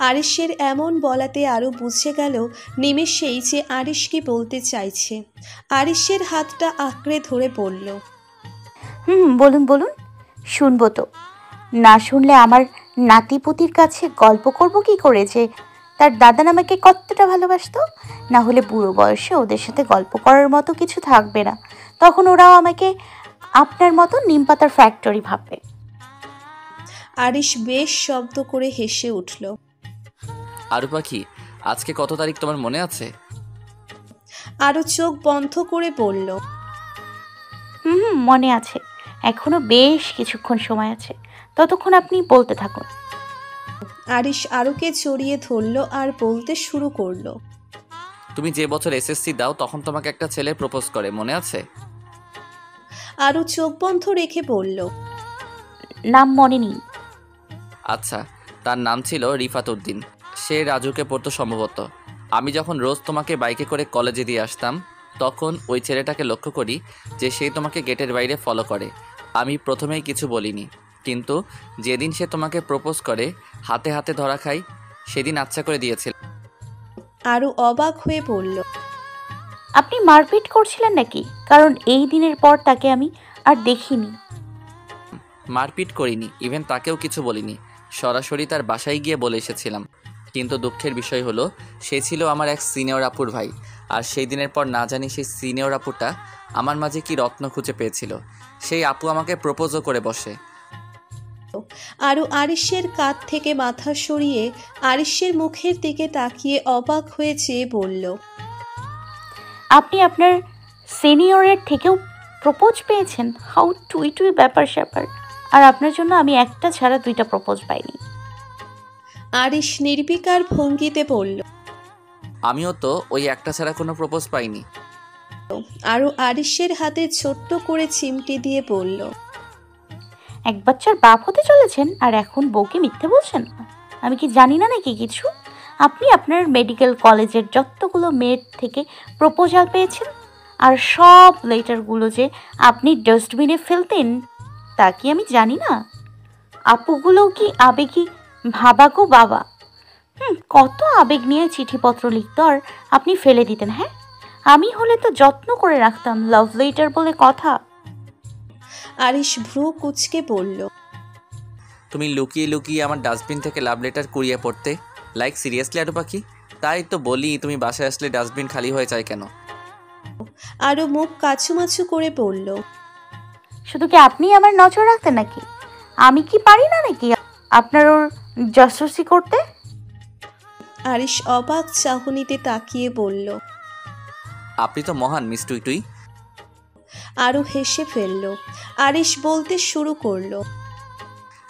আরিশের এমন বলাতে আরও বুঝে গেল নিমেষেই যে আরিশ কি বলতে চাইছে। আরিশের হাতটা আঁকড়ে ধরে বলল, বলুন বলুন, শুনবো তো। না শুনলে আমার নাতিপুতির কাছে গল্প করব কি করে যে তার দাদা আমাকে কতটা ভালোবাসতো? না হলে বুড়ো বয়সে ওদের সাথে গল্প করার মতো কিছু থাকবে না, তখন ওরাও আমাকে আপনার মতো নিমপাতার ফ্যাক্টরি ভাববে। আরিশ বেশ শব্দ করে হেসে উঠল। আরু পাখি, আজকে কত তারিখ তোমার মনে আছে? আরও চোখ বন্ধ করে বলল, মনে আছে। এখনো বেশ কিছুক্ষণ সময় আছে, ততক্ষণ আপনি বলতে থাকুন। আরিশ আরুকে জড়িয়ে ধরল আর বলতে শুরু করলো, তুমি যে বছর এসএসসি দাও তখন তোমাকে একটা ছেলে প্রপোজ করে, মনে আছে? আরু চোখ বন্ধ রেখে বলল, নাম মনে নেই। আচ্ছা, তার নাম ছিল রিফাত উদ্দিন। সে রাজুকে পড়তো সম্ভবত। আমি যখন রোজ তোমাকে বাইকে করে কলেজে দিয়ে আসতাম, তখন ওই ছেলেটাকে লক্ষ্য করি যে সে তোমাকে গেটের বাইরে ফলো করে। আমি প্রথমেই কিছু বলিনি, কিন্তু যেদিন সে তোমাকে প্রপোজ করে হাতে হাতে ধরা খাই, সেদিন আচ্ছা করে দিয়েছিল। আরু অবাক হয়ে বলল, আপনি মারপিট করছিলেন নাকি? কারণ এই দিনের পর তাকে আমি আর দেখিনি। মারপিট করিনি, ইভেন তাকেও কিছু বলিনি। সরাসরি তার বাসায় গিয়ে বলে এসেছিলাম। কিন্তু দুঃখের বিষয় হলো, সে ছিল আমার এক সিনিয়র আপুর ভাই। আর সেই দিনের পর না জানি সেই সিনিয়র আপুটা আমার মাঝে কি রত্ন খুঁজে পেয়েছিল। সেই আপু আমাকে প্রপোজও করে বসে। আরু আরিশের কাঁধ থেকে মাথা সরিয়ে আরিশের মুখের দিকে তাকিয়ে অবাক হয়ে চেয়ে বলল, আপনি আপনার সিনিয়রের থেকেও প্রপোজ পেয়েছেন? হাউ টুই টুই ব্যাপার স্যাপার। আর আপনার জন্য আমি একটা ছাড়া 2টা প্রপোজ পাইনি। আরিশ নির্বিকার ভঙ্গিতে বলল। আমিও তো ওই একটা ছাড়া কোনো প্রপোজ পাইনি। আরু আরিশের হাতে ছোট্ট করে চিমটি দিয়ে বলল, এক বাচ্চার বাপ হতে চলেছেন আর এখন বউকে মিথ্যে বলছেন? আমি কি জানি না নাকি কিছু? আপনি আপনার মেডিকেল কলেজের যতগুলো মেয়ের থেকে প্রপোজাল পেয়েছেন, আর সব লেটারগুলো যে আপনি ডাস্টবিনে ফেলতেন, তা কি আমি জানি না? আপুগুলোও কি আবেগী ভাবাগো বাবা! কত আবেগ নিয়ে চিঠিপত্র লিখত আর আপনি ফেলে দিতেন। হ্যাঁ, আমি হলে তো যত্ন করে রাখতাম, লাভ লেটার বলে কথা। আরিশ ভ্রু কুঁচকে বলল, তুমি লুকিয়ে লুকিয়ে আমার ডাস্টবিন থেকে লাভ লেটার কুড়িয়ে পড়তে? লাইক সিরিয়াসলি আরু পাখি? তাই তো বলি, তুমি বাসায় আসলে ডাস্টবিন খালি হয়ে যায় কেন? আরু মুখ কাছুমাছু করে বলল, শুধু কি আপনি আমার নজর রাখতেন নাকি? আমি কি পারি না নাকি আপনার ওর জাসুসি করতে? আরিশ অবাক চাহনিতে তাকিয়ে বলল। আপনি তো মহান মিস টুইটুই। আরু হেসে ফেলল। আরিশ বলতে শুরু করলো,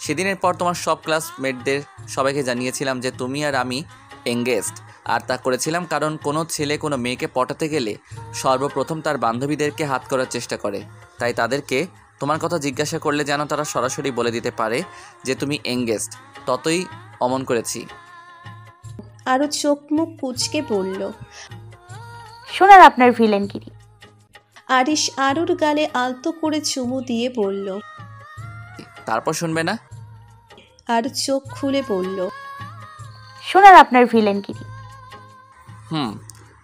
সেদিনের পর তোমার সব ক্লাসমেটদের সবাইকে জানিয়েছিলাম যে তুমি আর আমি এঙ্গেজড। আর তা করেছিলাম কারণ কোনো ছেলে কোনো মেয়েকে পটাতে গেলে সর্বপ্রথম তার বান্ধবীদেরকে হাত করার চেষ্টা করে। তাই তাদেরকে তোমার কথা জিজ্ঞাসা করলে যেন তারা সরাসরি বলে দিতে পারে যে তুমি এঙ্গেজড, ততই অমন করেছি। আরু চোখ মুখ কুঁচকে বলল। শোনার আপনার ভিলেনগিরি। আরিশ আরুর গালে আলতো করে চুমু দিয়ে বলল। তারপর শুনবে না? আরু চোখ খুলে বলল, শোনার আপনার ভিলেনগিরি।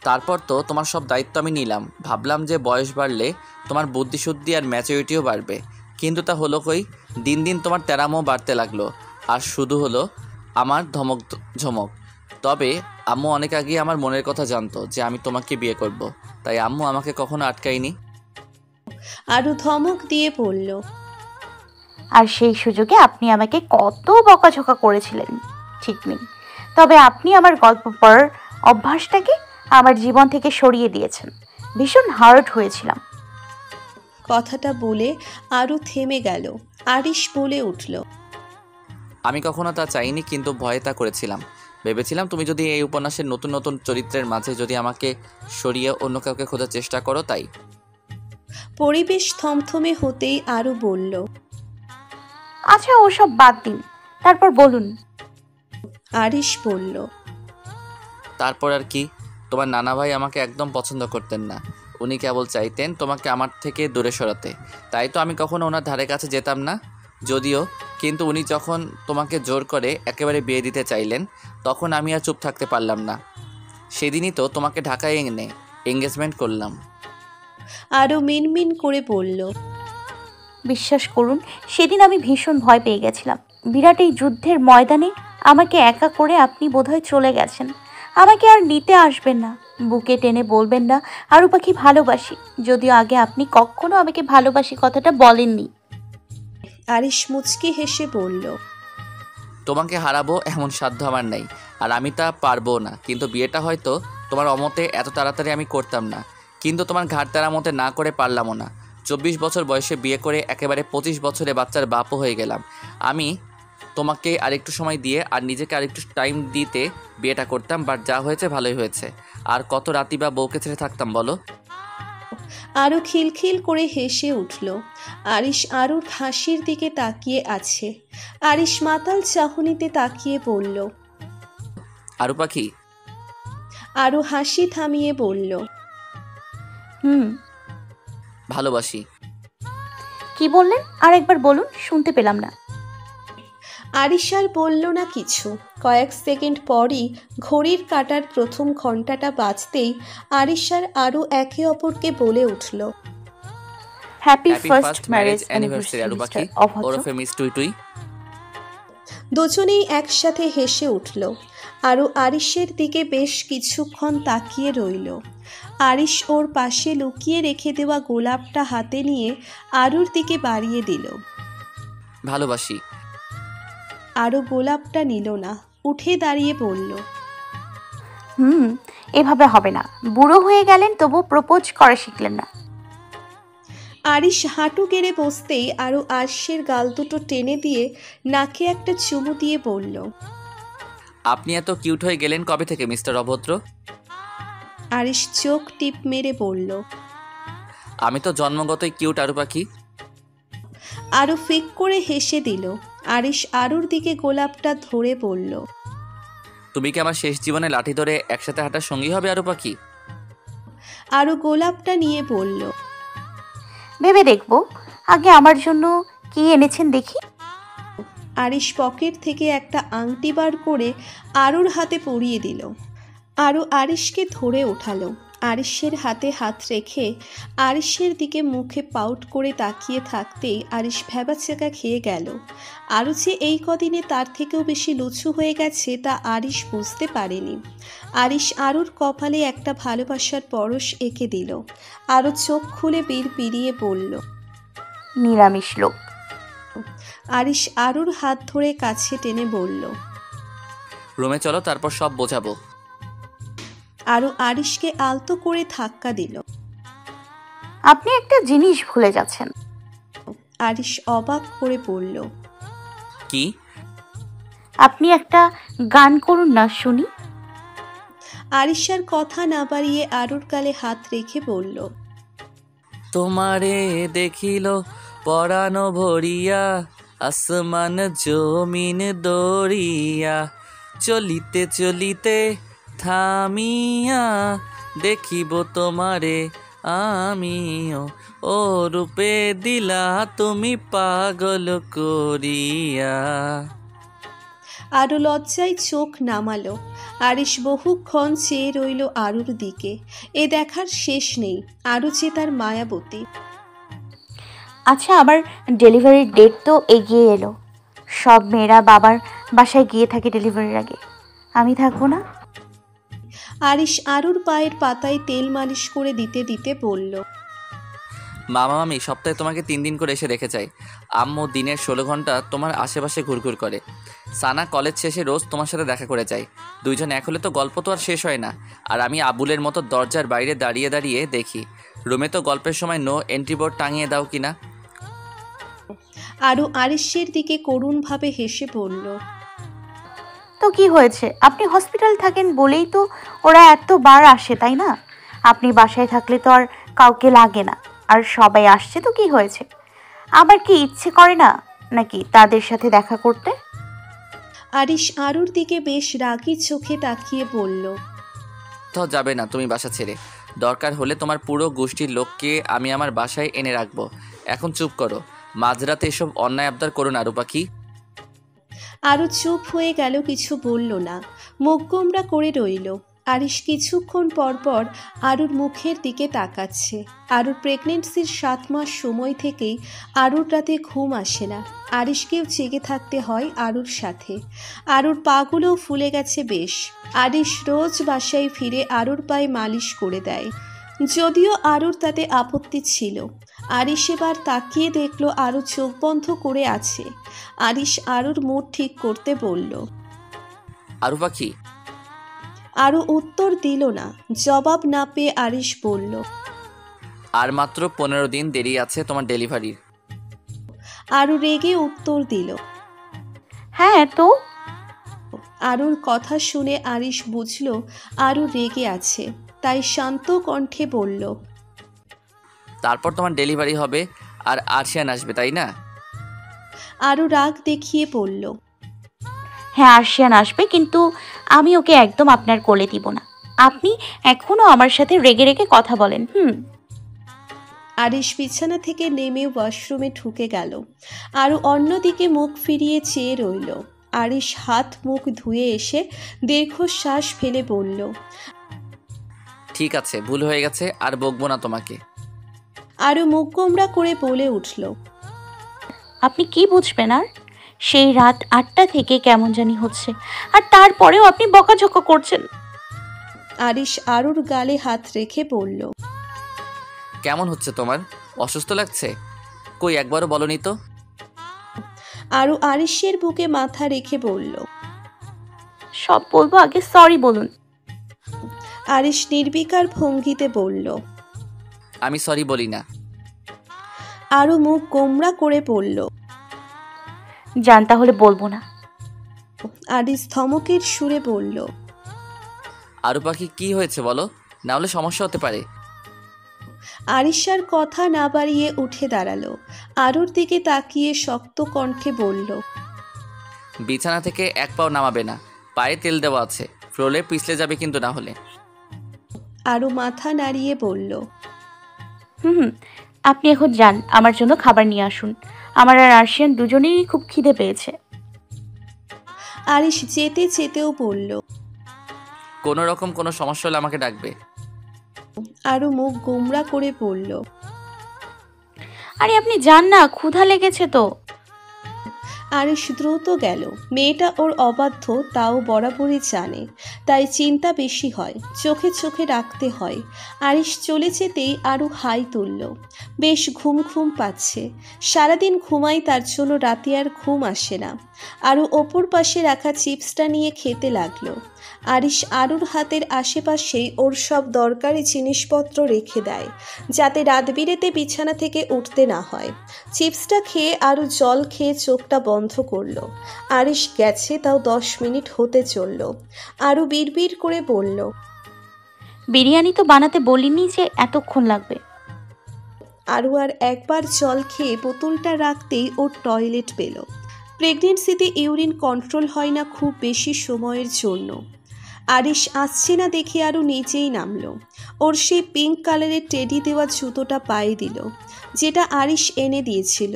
তারপর তো তোমার সব দায়িত্ব আমি নিলাম। ভাবলাম যে বয়স বাড়লে তোমার বুদ্ধিশুদ্ধি আর ম্যাচুরিটিও বাড়বে, কিন্তু তা হলো কই? দিন দিন তোমার তেরামও বাড়তে লাগলো। আর শুধু হলো আমার ধমক ঝমক। তবে আম্মু অনেক আগে আমার মনের কথা জানতো যে আমি তোমাকে বিয়ে করব, তাই আম্মু আমাকে কখনো আটকায়নি। আরু ধমক দিয়ে বলল। আর সেই সুযোগে আপনি আমাকে কত বকাঝকা করেছিলেন ঠিক নেই। তবে আপনি আমার গল্প পড়ার অভ্যাসটাকে আমার জীবন থেকে সরিয়ে দিয়েছেন। ভীষণ হার্ট হয়েছিলাম। কথাটা বলে আরু থেমে গেল। আরিশ বলে উঠল, আমি কখনো তা চাইনি, কিন্তু ভয়ে তা করেছিলাম। ভেবেছিলাম তুমি যদি এই উপন্যাসের নতুন নতুন চরিত্রের মাঝে যদি আমাকে সরিয়ে অন্য কাউকে খোঁজার চেষ্টা করো, তাই। পরিবেশ থমথমে হতেই আরু বলল। আচ্ছা, ওসব বাদ দিন, তারপর বলুন। আরিশ বলল, তারপর আর কি? তোমার নানা ভাই আমাকে একদম পছন্দ করতেন না। উনি কেবল চাইতেন তোমাকে আমার থেকে দূরে সরাতে। তাই তো আমি কখনো ওনার ধারে কাছে যেতাম না। যদিও, কিন্তু উনি যখন তোমাকে জোর করে একেবারে বিয়ে দিতে চাইলেন, তখন আমি আর চুপ থাকতে পারলাম না। সেদিনই তো তোমাকে ঢাকায় এনে এঙ্গেজমেন্ট করলাম। আরও মিনমিন করে বলল। বিশ্বাস করুন, সেদিন আমি ভীষণ ভয় পেয়ে গেছিলাম। বিরাট এই যুদ্ধের ময়দানে আমাকে একা করে আপনি বোধহয় চলে গেছেন। আমাকে আর নিতে আসবেন না, বুকে টেনে বলবেন না আরু পাখি ভালোবাসি, যদিও আগে আপনি কখনো আমাকে ভালোবাসি কথাটা বলেননি। আরিশ মুচকি হেসে বলল। তোমাকে হারাবো এমন সাধ্য আমার নেই, আর আমি তা পারবো না। কিন্তু বিয়েটা হয়তো তোমার অমতে এত তাড়াতাড়ি আমি করতাম না, কিন্তু তোমার ঘাট তারা মতে না করে পারলামও না। 24 বছর বয়সে বিয়ে করে একেবারে 25 বছরে বাচ্চার বাপও হয়ে গেলাম। আমি তোমাকে আরেকটু সময় দিয়ে আর নিজেকে আরেকটু টাইম দিতে বিয়েটা করতাম, বাট যা হয়েছে ভালোই হয়েছে। আর কত রাতি বা বউকে ছেড়ে থাকতাম বলো। আরও খিলখিল করে হেসে উঠল। আরিশ আরুর হাসির দিকে তাকিয়ে আছে। আরিশ মাতাল চাহনিতে তাকিয়ে বলল। আরু পাখি। আরও হাসি থামিয়ে বলল। হুম। ভালোবাসি। কি বললেন? আর একবার বলুন, শুনতে পেলাম না। আরিশ আর বলল না কিছু। কয়েক সেকেন্ড পরই ঘড়ির কাঁটার প্রথম ঘন্টাটা বাজতেই আরিশ আর আরও একে অপরকে বলে উঠল। Happy happy first marriage anniversary Aru পাখি, মিস্টার অভদ্র। ওরফে মিস টুই টুই। দুজনেই একসাথে হেসে উঠল। আরও আরিশের দিকে বেশ কিছুক্ষণ তাকিয়ে রইল। আরিশ ওর পাশে লুকিয়ে রেখে দেওয়া গোলাপটা হাতে নিয়ে আরুর দিকে বাড়িয়ে দিল। ভালোবাসি। আরও গোলাপটা নিল না, উঠে দাঁড়িয়ে বলল। হুম, এভাবে হবে না। বুড়ো হয়ে গেলেন তবু প্রপোজ করা শিখলেন না। আরিশ হাঁটু গেড়ে বসতেই আরও আরশের গাল দুটো টেনে দিয়ে নাকে একটা চুমু দিয়ে বলল। আপনি এত কিউট হয়ে গেলেন কবে থেকে মিস্টার অভদ্র? আরিশ চোখ টিপ মেরে বলল। আমি তো জন্মগতই কিউট আরু পাখি। আরও ফিক করে হেসে দিল। আরিশ আরুর দিকে গোলাপটা ধরে বলল। তুমি কি আমার শেষ জীবনে লাঠি ধরে একসাথে হাঁটার সঙ্গী হবে আরু পাখি? আরও গোলাপটা নিয়ে বলল। ভেবে দেখবো। আগে আমার জন্য কি এনেছেন দেখি। আরিশ পকেট থেকে একটা আংটি বার করে আরুর হাতে পরিয়ে দিল। আরও আরিশকে ধরে ওঠালো। আরিশের হাতে হাত রেখে আরিশের দিকে মুখে পাউট করে তাকিয়ে থাকতেই আরিশ ভ্যাবাচ্যাকা খেয়ে গেল। আরও যে এই কদিনে তার থেকেও বেশি লুচু হয়ে গেছে তা আরিশ বুঝতে পারেনি। আরিশ আরুর কপালে একটা ভালোবাসার পরশ এঁকে দিল। আরও চোখ খুলে বিড়বিড়িয়ে বলল। নিরামিষ লোক। আরিশ আরুর হাত ধরে কাছে টেনে বলল। রুমে চলো, তারপর সব বোঝাবো। আরও আরিশকে আলতো করে ধাক্কা দিল। আপনি একটা জিনিস ভুলে যাচ্ছেন। আরিশ অবাক করে বলল। কি? আপনি একটা গান করুন না শুনি। আরিশার কথা না বাড়িয়ে আরুর গালে হাত রেখে বলল। তোমারে দেখিল পরানো ভরিয়া, আসমান জমিন দরিয়া, চলিতে চলিতে থামিয়া, দেখিব তোমারে আমিও, ও রূপে দিলা তুমি পাগল করিয়া। আরও লজ্জায় চোখ নামালো। আরিশ বহুক্ষণ চেয়ে রইল আরুর দিকে। এ দেখার শেষ নেই, আরু যে তার মায়াবতী। আচ্ছা, আবার ডেলিভারির ডেট তো এগিয়ে এলো। সব মেয়েরা বাবার বাসায় গিয়ে থাকে ডেলিভারির আগে। আমি থাকবো না? আরিশ আরুর পায়ের পাতায় তেল মালিশ করে দিতে দিতে বলল। মামা মামি সপ্তাহে তোমাকে 3 দিন করে এসে রেখে যায়। আম্মু দিনের 16 ঘন্টা তোমার আশেপাশে ঘুরঘুর করে। সানা কলেজ শেষে রোজ তোমার সাথে দেখা করে যায়। দুইজন এক হলে তো গল্প তো আর শেষ হয় না। আর আমি আবুলের মতো দরজার বাইরে দাঁড়িয়ে দাঁড়িয়ে দেখি রুমে তো গল্পের সময় নো এন্ট্রি বোর্ড টাঙিয়ে দাও কিনা। আরু আরিশের দিকে করুণভাবে হেসে বলল। তো কি হয়েছে? আপনি হসপিটাল থাকেন বলেই তো ওরা এতবার আসে, তাই না? আপনি বাসায় থাকলে তো আর কাউকে লাগে না। আর সবাই আসছে তো কি হয়েছে? আবার কি ইচ্ছে করে না নাকি তাদের সাথে দেখা করতে? আরিশ আরুর দিকে বেশ রাগী চোখে তাকিয়ে বলল। তো যাবে না তুমি বাসা ছেড়ে। দরকার হলে তোমার পুরো গোষ্ঠীর লোককে আমি আমার বাসায় এনে রাখবো। এখন চুপ করো। মাঝরাতে এসব অন্যায় আবদার করো না আরু পাখি। আরও চুপ হয়ে গেল, কিছু বলল না, মুখ গোমড়া করে রইল। আরিশ কিছুক্ষণ পর পর আরুর মুখের দিকে তাকাচ্ছে। আরুর প্রেগনেন্সির 7 মাস সময় থেকেই আরুর রাতে ঘুম আসে না। আরিশকেও জেগে থাকতে হয় আরুর সাথে। আরুর পাগুলোও ফুলে গেছে বেশ। আরিশ রোজ বাসায় ফিরে আরুর পায়ে মালিশ করে দেয়, যদিও আরুর তাতে আপত্তি ছিল। আরিশ এবার তাকিয়ে দেখলো আরু চোখ বন্ধ করে আছে। আরিশ আরুর মুড ঠিক করতে বলল। আরু পাখি, আরু উত্তর দিল না। জবাব না পেয়ে আরিশ বলল, আর মাত্র 15 দিন দেরি আছে তোমার ডেলিভারির। আরু রেগে উত্তর দিল। হ্যাঁ তো? আরুর কথা শুনে আরিশ বুঝল আরু রেগে আছে, তাই শান্ত কণ্ঠে বলল, তারপর তোমার ডেলিভারি হবে আর আরশিয়ান আসবে, তাই না? আরু রাগ দেখিয়ে বলল, হ্যাঁ, আরশিয়ান আসবে, কিন্তু আমি ওকে একদম আপনার কোলে দিব না। আপনি এখনো আমার সাথে রেগে রেগে কথা বলেন। আরিশ বিছানা থেকে নেমে ওয়াশরুমে ঢুকে গেল। আরু অন্যদিকে মুখ ফিরিয়ে চেয়ে রইল। আরিশ হাত মুখ ধুয়ে এসে দীর্ঘশ্বাস ফেলে বলল, ঠিক আছে, ভুল হয়ে গেছে, আর বকবো না তোমাকে। আরু মুখ গোমড়া করে বলে উঠল, আপনি কি বুঝবেন আর? সেই রাত 8টা থেকে কেমন জানি হচ্ছে, আর তারপরেও আপনি বকাঝকা করছেন। আরিশ আরুর গালে হাত রেখে বলল, কেমন হচ্ছে তোমার? অসুস্থ লাগছে? কই একবারও বলনি তো। আরু আরিশের বুকে মাথা রেখে বলল। সব বলবো, আগে সরি বলুন। আরিশ নির্বিকার ভঙ্গিতে বলল। আমি সরি বলি না। আরু মুখ গোমড়া করে বলল। জান, তাহলে বলবো না। আরিশ ধমকের সুরে বলল। আরু পাখি, কি হয়েছে বলো, না হলে সমস্যা হতে পারে। আরিশার কথা না বাড়িয়ে উঠে দাঁড়ালো। আরুর দিকে তাকিয়ে শক্ত কণ্ঠে বলল। বিছানা থেকে এক পাও নামাবে না, পায়ে তেল দেওয়া আছে, ফ্লোরে পিছলে যাবে কিন্তু না হলে। আরু মাথা নাড়িয়ে বলল। আপনি এখন যান, আমার জন্য খাবার নিয়ে আসুন। আমার আর আরশিয়ান দুজনেরই খুব খিদে পেয়েছে। আরিশ যেতে যেতেও বলল। কোনো রকম কোনো সমস্যা হলে আমাকে ডাকবে। আরু মুখ গোমড়া করে বলল। আরে আপনি যান না, ক্ষুধা লেগেছে তো। আরিশ দ্রুত গেল। মেয়েটা ওর অবাধ্য তাও বরাবরই জানে, তাই চিন্তা বেশি হয়, চোখে চোখে রাখতে হয়। আরিশ চলে যেতেই আরু হাই তুলল। বেশ ঘুম ঘুম পাচ্ছে। সারাদিন ঘুমাই, তার জন্য রাতে আর ঘুম আসে না। আরু ওপর পাশে রাখা চিপসটা নিয়ে খেতে লাগলো। আরিশ আরুর হাতের আশেপাশেই ওর সব দরকারি জিনিসপত্র রেখে দেয়, যাতে রাত বিরেতে বিছানা থেকে উঠতে না হয়। চিপসটা খেয়ে আরু জল খেয়ে চোখটা বন্ধ করলো। আরিশ গেছে তাও 10 মিনিট হতে চলল। আরু বিড়বিড় করে বলল। বিরিয়ানি তো বানাতে বলিনি যে এতক্ষণ লাগবে। আরু আর একবার জল খেয়ে বোতলটা রাখতেই ওর টয়লেট পেল। প্রেগনেন্সিতে ইউরিন কন্ট্রোল হয় না খুব বেশি সময়ের জন্য। আরিশ আসছে না দেখে আরু নিচেই নামলো। ওর সেই পিঙ্ক কালারের টেডি দেওয়া জুতোটা পায়ে দিল, যেটা আরিশ এনে দিয়েছিল।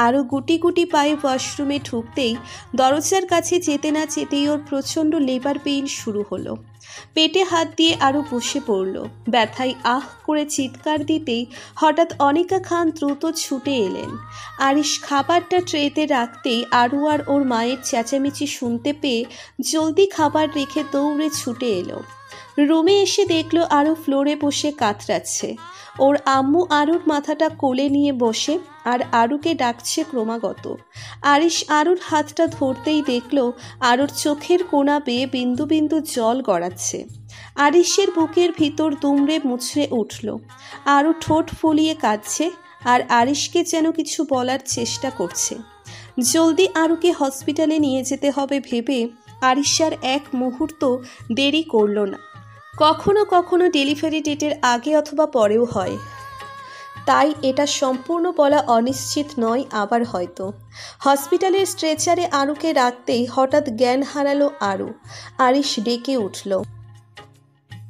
আরও গুটি গুটি পায়ে ওয়াশরুমে ঢুকতেই দরজার কাছে যেতে না যেতেই ওর প্রচণ্ড লেবার পেইন শুরু হলো। পেটে হাত দিয়ে আরও বসে পড়ল। ব্যথায় আহ করে চিৎকার দিতেই হঠাৎ অনিকা খান দ্রুত ছুটে এলেন। আরিশ খাবারটা ট্রেতে রাখতেই আরু আর ওর মায়ের চেঁচামেচি শুনতে পেয়ে জলদি খাবার রেখে দৌড়ে ছুটে এলো। রুমে এসে দেখলো আরু ফ্লোরে বসে কাতরাচ্ছে। ওর আম্মু আরুর মাথাটা কোলে নিয়ে বসে আর আরুকে ডাকছে ক্রমাগত। আরিশ আরুর হাতটা ধরতেই দেখলো আরুর চোখের কোনা বেয়ে বিন্দু বিন্দু জল গড়াচ্ছে। আরিশের বুকের ভিতর দুমড়ে মুচড়ে উঠল। আরু ঠোঁট ফুলিয়ে কাঁদছে আর আরিশকে যেন কিছু বলার চেষ্টা করছে। জলদি আরুকে হসপিটালে নিয়ে যেতে হবে ভেবে আরিশ আর এক মুহূর্ত দেরি করল না। কখনো কখনো ডেলিভারি ডেটের আগে অথবা পরেও হয়, তাই এটা সম্পূর্ণ বলা অনিশ্চিত নয়। আবার হয়তো হসপিটালের স্ট্রেচারে আরুকে রাখতেই হঠাৎ জ্ঞান হারালো আরু। আরিশ ডেকে উঠল।